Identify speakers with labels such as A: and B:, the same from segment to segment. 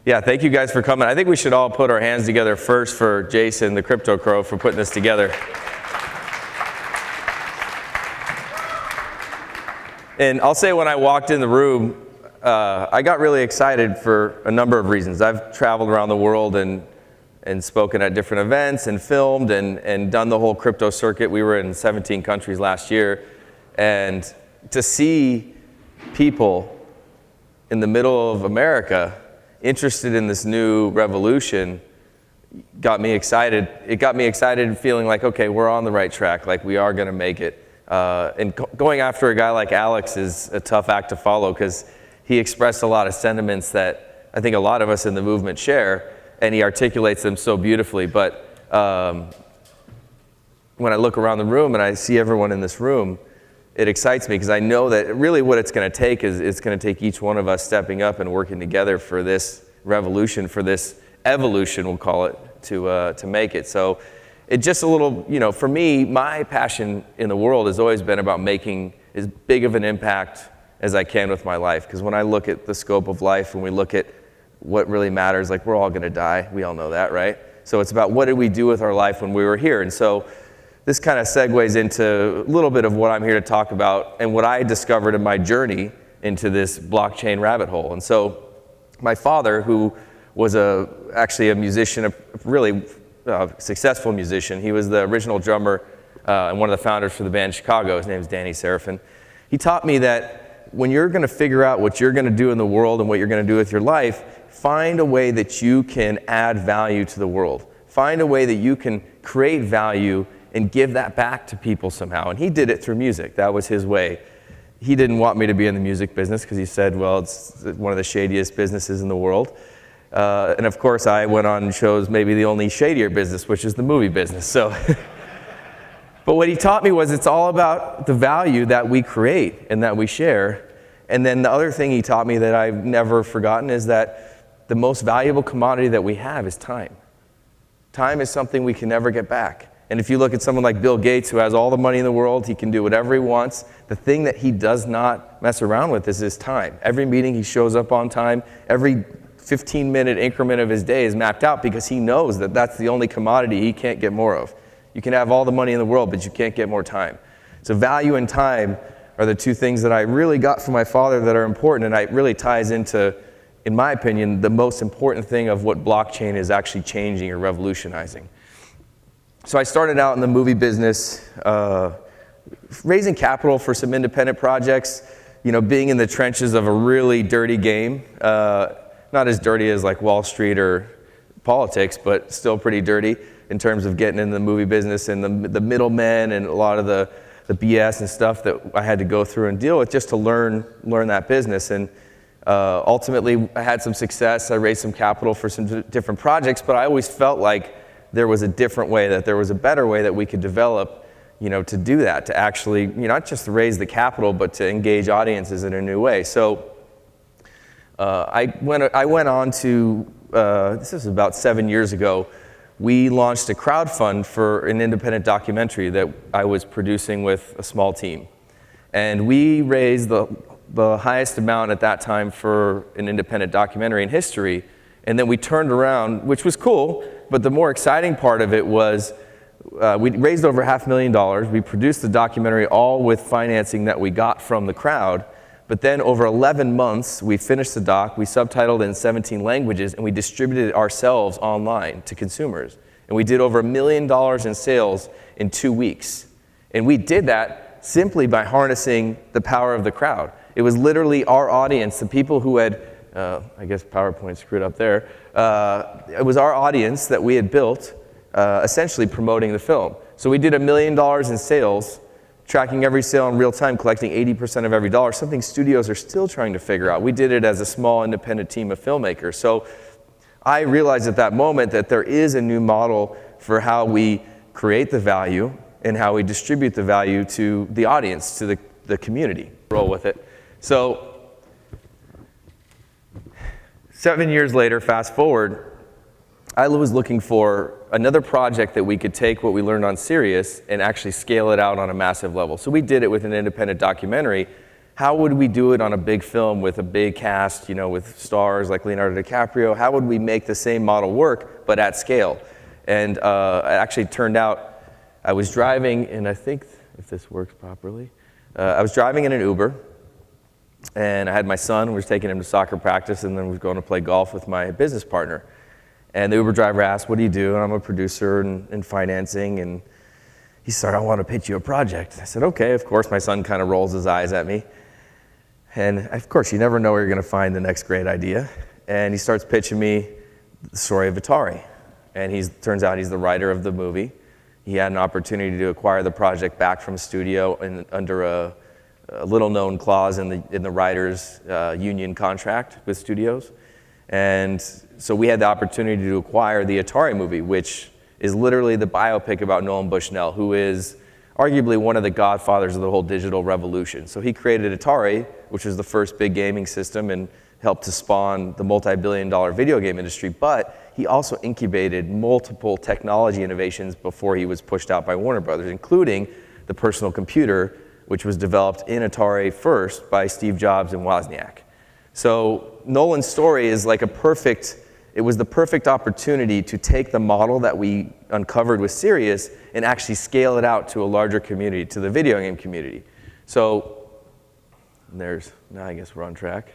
A: Yeah, thank you guys for coming. I think we should all put our hands together first for Jason, the Crypto Crow, for putting this together. And I'll say when I walked in the room, I got really excited for a number of reasons. I've traveled around the world and spoken at different events and filmed and done the whole crypto circuit. We were in 17 countries last year. And to see people in the middle of America interested in this new revolution got me excited. It got me excited feeling like, okay, we're on the right track, like we are going to make it. And going after a guy like Alex is a tough act to follow because he expressed a lot of sentiments that I think a lot of us in the movement share, and he articulates them so beautifully. But when I look around the room and I see everyone in this room, it excites me because I know that really what it's going to take is it's going to take each one of us stepping up and working together for this revolution, for this evolution, we'll call it, to make it. So it just a little, you know, for me, my passion in the world has always been about making as big of an impact as I can with my life. Because when I look at the scope of life, when we look at what really matters, like we're all going to die. We all know that, right? So it's about what did we do with our life when we were here. And so this kind of segues into a little bit of what I'm here to talk about and what I discovered in my journey into this blockchain rabbit hole. And so my father, who was actually a musician, a really successful musician, he was the original drummer and one of the founders for the band Chicago. His name is Danny Seraphine. He taught me that when you're going to figure out what you're going to do in the world and what you're going to do with your life, find a way that you can add value to the world. Find a way that you can create value and give that back to people somehow. And he did it through music. That was his way. He didn't want me to be in the music business because he said, well, it's one of the shadiest businesses in the world. And of course, I went on and chose maybe the only shadier business, which is the movie business. So, but what he taught me was it's all about the value that we create and that we share. And then the other thing he taught me that I've never forgotten is that the most valuable commodity that we have is time. Time is something we can never get back. And if you look at someone like Bill Gates, who has all the money in the world, he can do whatever he wants. The thing that he does not mess around with is his time. Every meeting he shows up on time, every 15-minute increment of his day is mapped out because he knows that that's the only commodity he can't get more of. You can have all the money in the world, but you can't get more time. So value and time are the two things that I really got from my father that are important, and it really ties into, in my opinion, the most important thing of what blockchain is actually changing or revolutionizing. So I started out in the movie business, raising capital for some independent projects, you know, being in the trenches of a really dirty game. Not as dirty as like Wall Street or politics, but still pretty dirty in terms of getting in the movie business and the middlemen and a lot of the BS and stuff that I had to go through and deal with just to learn that business. And ultimately, I had some success. I raised some capital for some different projects, but I always felt like there was a different way, that there was a better way that we could develop, you know, to do that, to actually, you know, not just raise the capital, but to engage audiences in a new way. So I went on to, this was about 7 years ago, we launched a crowdfund for an independent documentary that I was producing with a small team. And we raised the highest amount at that time for an independent documentary in history. And then we turned around, which was cool, but the more exciting part of it was we raised over $500,000. We produced the documentary all with financing that we got from the crowd. But then over 11 months, we finished the doc, we subtitled it in 17 languages, and we distributed it ourselves online to consumers. And we did over $1 million in sales in 2 weeks. And we did that simply by harnessing the power of the crowd. It was literally our audience, the people who had, I guess PowerPoint screwed up there. It was our audience that we had built, essentially promoting the film. So we did $1 million in sales, tracking every sale in real time, collecting 80% of every dollar, something studios are still trying to figure out. We did it as a small independent team of filmmakers. So I realized at that moment that there is a new model for how we create the value and how we distribute the value to the audience, to the community. Roll with it. So 7 years later, fast forward, I was looking for another project that we could take what we learned on Sirius and actually scale it out on a massive level. So we did it with an independent documentary, how would we do it on a big film with a big cast, with stars like Leonardo DiCaprio? How would we make the same model work, but at scale? And it actually turned out, I was driving, and I think if this works properly, I was driving in an Uber, and I had my son, we were taking him to soccer practice, and then we were going to play golf with my business partner. And the Uber driver asked, what do you do? And I'm a producer in financing, and he said, I want to pitch you a project. I said, okay, of course. My son kind of rolls his eyes at me. And of course, you never know where you're going to find the next great idea. And he starts pitching me the story of Atari. And turns out he's the writer of the movie. He had an opportunity to acquire the project back from a studio under a little-known clause in the writers' union contract with studios. And so we had the opportunity to acquire the Atari movie, which is literally the biopic about Nolan Bushnell, who is arguably one of the godfathers of the whole digital revolution. So he created Atari, which was the first big gaming system and helped to spawn the multi-billion-dollar video game industry, but he also incubated multiple technology innovations before he was pushed out by Warner Brothers, including the personal computer, which was developed in Atari first by Steve Jobs and Wozniak. So Nolan's story is like it was the perfect opportunity to take the model that we uncovered with Sirius and actually scale it out to a larger community, to the video game community. So now I guess we're on track.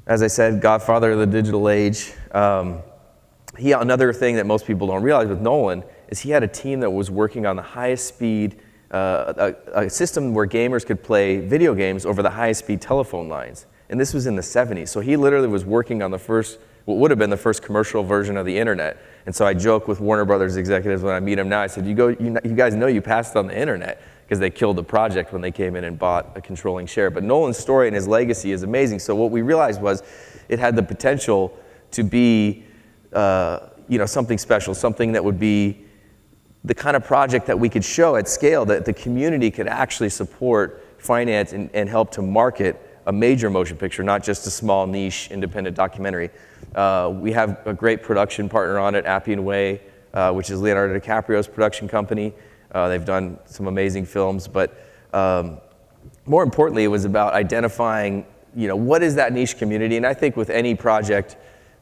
A: As I said, godfather of the digital age. Another thing that most people don't realize with Nolan is he had a team that was working on the highest speed, a system where gamers could play video games over the highest speed telephone lines. And this was in the 70s. So he literally was working on what would have been the first commercial version of the internet. And so I joke with Warner Brothers executives when I meet them now, I said, you guys know you passed on the internet, because they killed the project when they came in and bought a controlling share. But Nolan's story and his legacy is amazing. So what we realized was it had the potential to be something special, something that would be the kind of project that we could show at scale, that the community could actually support, finance, and help to market a major motion picture, not just a small niche independent documentary. We have a great production partner on it, Appian Way, which is Leonardo DiCaprio's production company. They've done some amazing films, but more importantly, it was about identifying, what is that niche community? And I think with any project,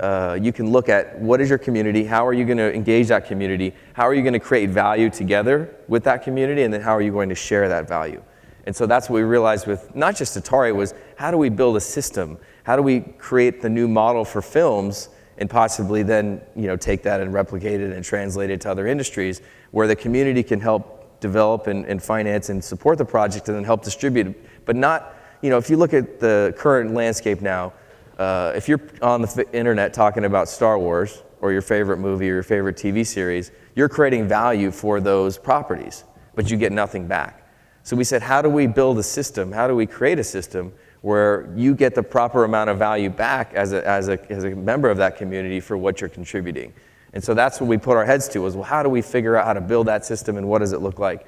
A: you can look at what is your community, how are you going to engage that community, how are you going to create value together with that community, and then how are you going to share that value? And so that's what we realized with not just Atari, was how do we build a system? How do we create the new model for films and possibly then take that and replicate it and translate it to other industries where the community can help develop and finance and support the project and then help distribute it. But not, if you look at the current landscape now, if you're on the internet talking about Star Wars or your favorite movie or your favorite TV series, you're creating value for those properties, but you get nothing back. So we said, how do we build a system? How do we create a system where you get the proper amount of value back as a member of that community for what you're contributing? And so that's what we put our heads to, was, well, how do we figure out how to build that system and what does it look like?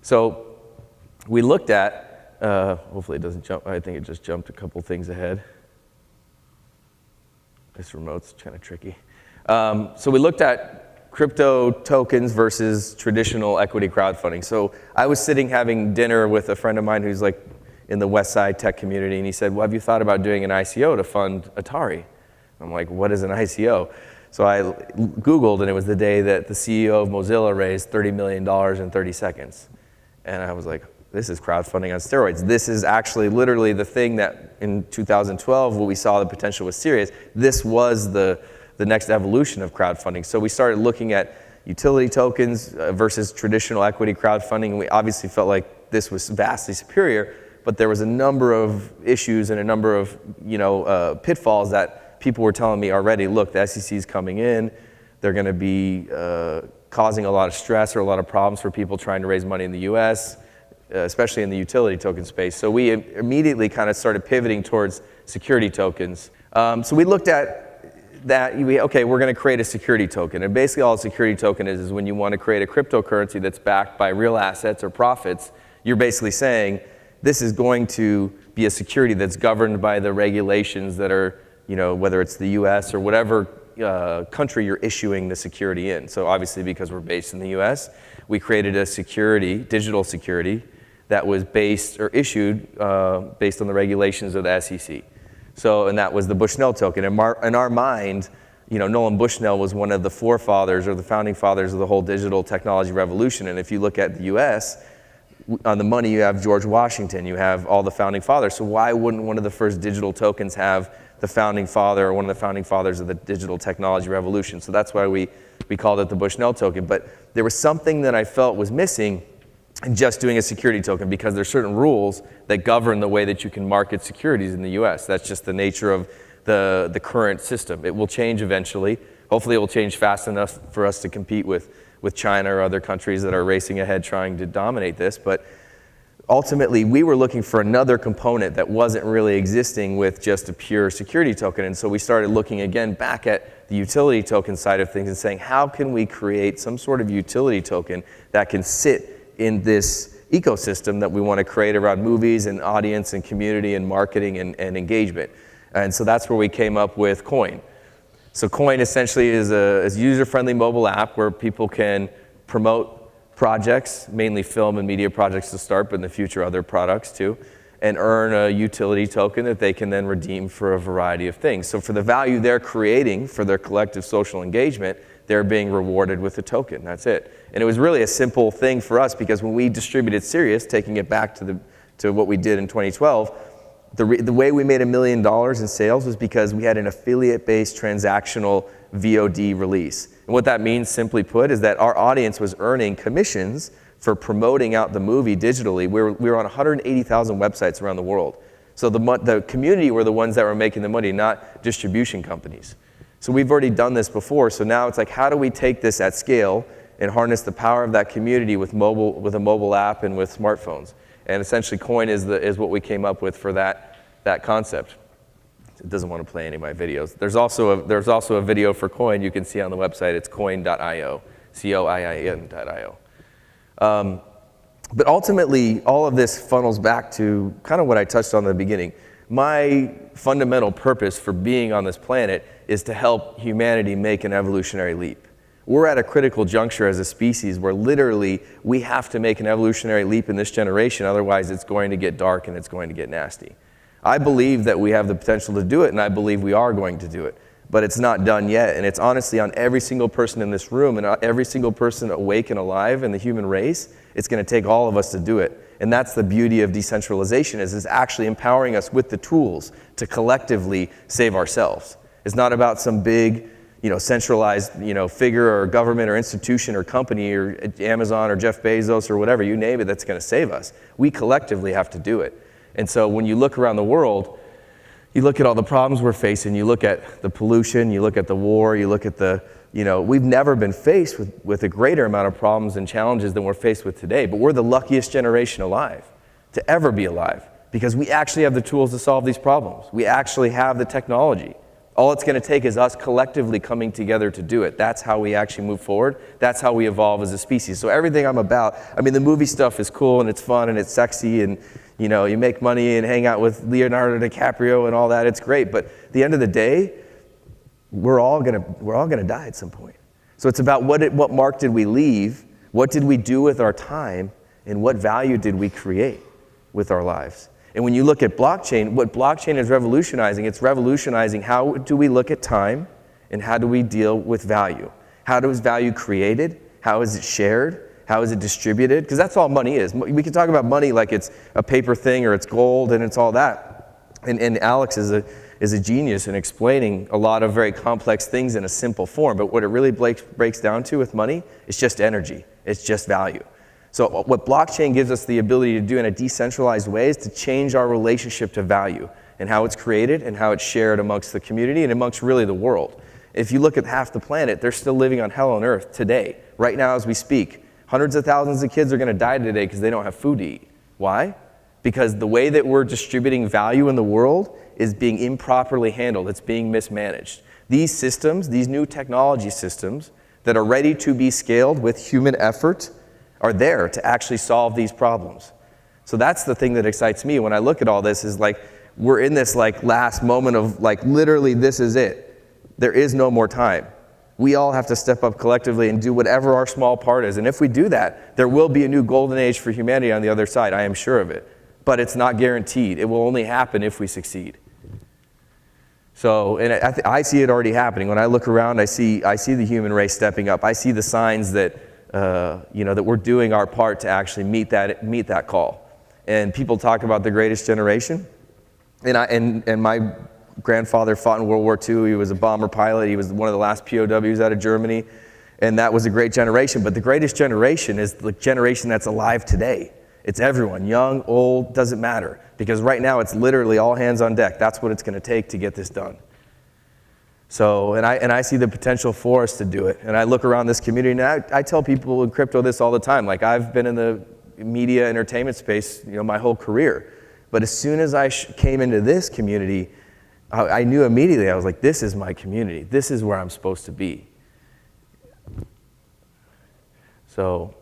A: So we looked at, hopefully it doesn't jump, I think it just jumped a couple things ahead. This remote's kind of tricky. So we looked at crypto tokens versus traditional equity crowdfunding. So I was sitting having dinner with a friend of mine who's like in the West Side tech community, and he said, well, have you thought about doing an ICO to fund Atari? I'm like, what is an ICO? So I Googled, and it was the day that the CEO of Mozilla raised $30 million in 30 seconds. And I was like, this is crowdfunding on steroids. This is actually literally the thing that in 2012, what we saw the potential was serious. This was the next evolution of crowdfunding. So we started looking at utility tokens versus traditional equity crowdfunding. And we obviously felt like this was vastly superior, but there was a number of issues and a number of pitfalls that people were telling me already. Look, the SEC is coming in. They're going to be causing a lot of stress or a lot of problems for people trying to raise money in the U.S., especially in the utility token space. So we immediately kind of started pivoting towards security tokens. So we looked at that, okay, we're going to create a security token. And basically all a security token is when you want to create a cryptocurrency that's backed by real assets or profits, you're basically saying this is going to be a security that's governed by the regulations that are, whether it's the US or whatever country you're issuing the security in. So obviously because we're based in the US, we created a security, digital security, that was based or issued based on the regulations of the SEC. So, and that was the Bushnell token. In our mind, Nolan Bushnell was one of the forefathers or the founding fathers of the whole digital technology revolution. And if you look at the US, on the money you have George Washington, you have all the founding fathers. So why wouldn't one of the first digital tokens have the founding father or one of the founding fathers of the digital technology revolution? So that's why we called it the Bushnell token. But there was something that I felt was missing in just doing a security token, because there's certain rules that govern the way that you can market securities in the US. That's just the nature of the current system. It will change eventually. Hopefully it will change fast enough for us to compete with China or other countries that are racing ahead trying to dominate this. But ultimately, we were looking for another component that wasn't really existing with just a pure security token. And so we started looking again back at the utility token side of things and saying, how can we create some sort of utility token that can sit in this ecosystem that we want to create around movies and audience and community and marketing and engagement. And so that's where we came up with Coin. So Coin essentially is a user-friendly mobile app where people can promote projects, mainly film and media projects to start, but in the future other products too, and earn a utility token that they can then redeem for a variety of things. So for the value they're creating for their collective social engagement, they're being rewarded with a token. That's it. And it was really a simple thing for us, because when we distributed Sirius, taking it back to what we did in 2012, the way we made $1 million in sales was because we had an affiliate-based transactional VOD release. And what that means, simply put, is that our audience was earning commissions for promoting out the movie digitally. We were on 180,000 websites around the world. So the community were the ones that were making the money, not distribution companies. So we've already done this before. So now it's like, how do we take this at scale and harness the power of that community with a mobile app and with smartphones? And essentially, Coin is what we came up with for that concept. It doesn't want to play any of my videos. There's also a video for Coin you can see on the website. It's coin.io, coin.io. But ultimately, all of this funnels back to kind of what I touched on in the beginning. My fundamental purpose for being on this planet is to help humanity make an evolutionary leap. We're at a critical juncture as a species where literally we have to make an evolutionary leap in this generation, otherwise it's going to get dark and it's going to get nasty. I believe that we have the potential to do it, and I believe we are going to do it, but it's not done yet. And it's honestly on every single person in this room and every single person awake and alive in the human race. It's going to take all of us to do it. And that's the beauty of decentralization, is it's actually empowering us with the tools to collectively save ourselves. It's not about some big, centralized, figure or government or institution or company or Amazon or Jeff Bezos or whatever, you name it, that's going to save us. We collectively have to do it. And so when you look around the world, you look at all the problems we're facing, you look at the pollution, you look at the war, you look at we've never been faced with a greater amount of problems and challenges than we're faced with today. But we're the luckiest generation alive to ever be alive, because we actually have the tools to solve these problems. We actually have the technology. All it's going to take is us collectively coming together to do it. That's how we actually move forward. That's how we evolve as a species. So everything I'm about, the movie stuff is cool and it's fun and it's sexy and you make money and hang out with Leonardo DiCaprio and all that. It's great. But at the end of the day, we're all gonna die at some point. So it's about what mark did we leave, what did we do with our time, and what value did we create with our lives. And when you look at blockchain, what blockchain is revolutionizing, it's revolutionizing how do we look at time and how do we deal with value. How is value created? How is it shared? How is it distributed? Because that's all money is. We can talk about money like it's a paper thing or it's gold and it's all that. And Alex is a genius in explaining a lot of very complex things in a simple form. But what it really breaks down to with money is just energy. It's just value. So what blockchain gives us the ability to do in a decentralized way is to change our relationship to value and how it's created and how it's shared amongst the community and amongst really the world. If you look at half the planet, they're still living on hell on earth today, right now as we speak. Hundreds of thousands of kids are going to die today because they don't have food to eat. Why? Because the way that we're distributing value in the world is being improperly handled. It's being mismanaged. These systems, these new technology systems that are ready to be scaled with human effort are there to actually solve these problems. So that's the thing that excites me when I look at all this is we're in this last moment of literally this is it. There is no more time. We all have to step up collectively and do whatever our small part is. And if we do that, there will be a new golden age for humanity on the other side. I am sure of it. But it's not guaranteed. It will only happen if we succeed. So, and I see it already happening. When I look around, I see the human race stepping up. I see the signs that, that we're doing our part to actually meet that call. And people talk about the greatest generation. And my grandfather fought in World War II. He was a bomber pilot. He was one of the last POWs out of Germany. And that was a great generation. But the greatest generation is the generation that's alive today. It's everyone, young, old, doesn't matter. Because right now it's literally all hands on deck. That's what it's going to take to get this done. So, and I see the potential for us to do it. And I look around this community, and I tell people in crypto this all the time. Like, I've been in the media entertainment space, my whole career. But as soon as I came into this community, I knew immediately, I was like, this is my community. This is where I'm supposed to be. So,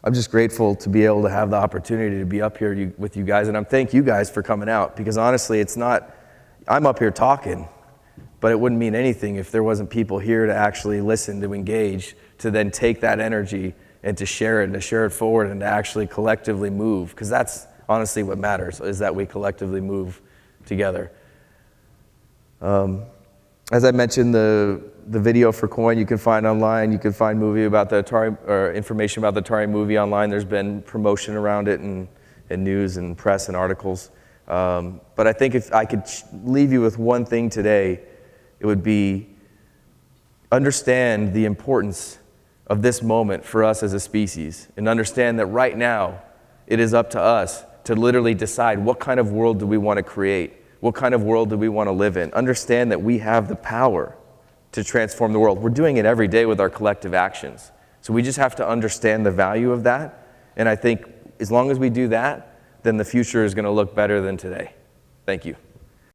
A: I'm just grateful to be able to have the opportunity to be up here with you guys, and thank you guys for coming out, because honestly, I'm up here talking, but it wouldn't mean anything if there wasn't people here to actually listen, to engage, to then take that energy and to share it forward, and to actually collectively move, because that's honestly what matters, is that we collectively move together. As I mentioned, the video for Coin you can find online. You can find movie about the Atari, or information about the Atari movie online. There's been promotion around it and news and press and articles. But I think if I could leave you with one thing today, it would be understand the importance of this moment for us as a species, and understand that right now it is up to us to literally decide what kind of world do we want to create, what kind of world do we want to live in. Understand that we have the power to transform the world. We're doing it every day with our collective actions. So we just have to understand the value of that. And I think as long as we do that, then the future is going to look better than today. Thank you.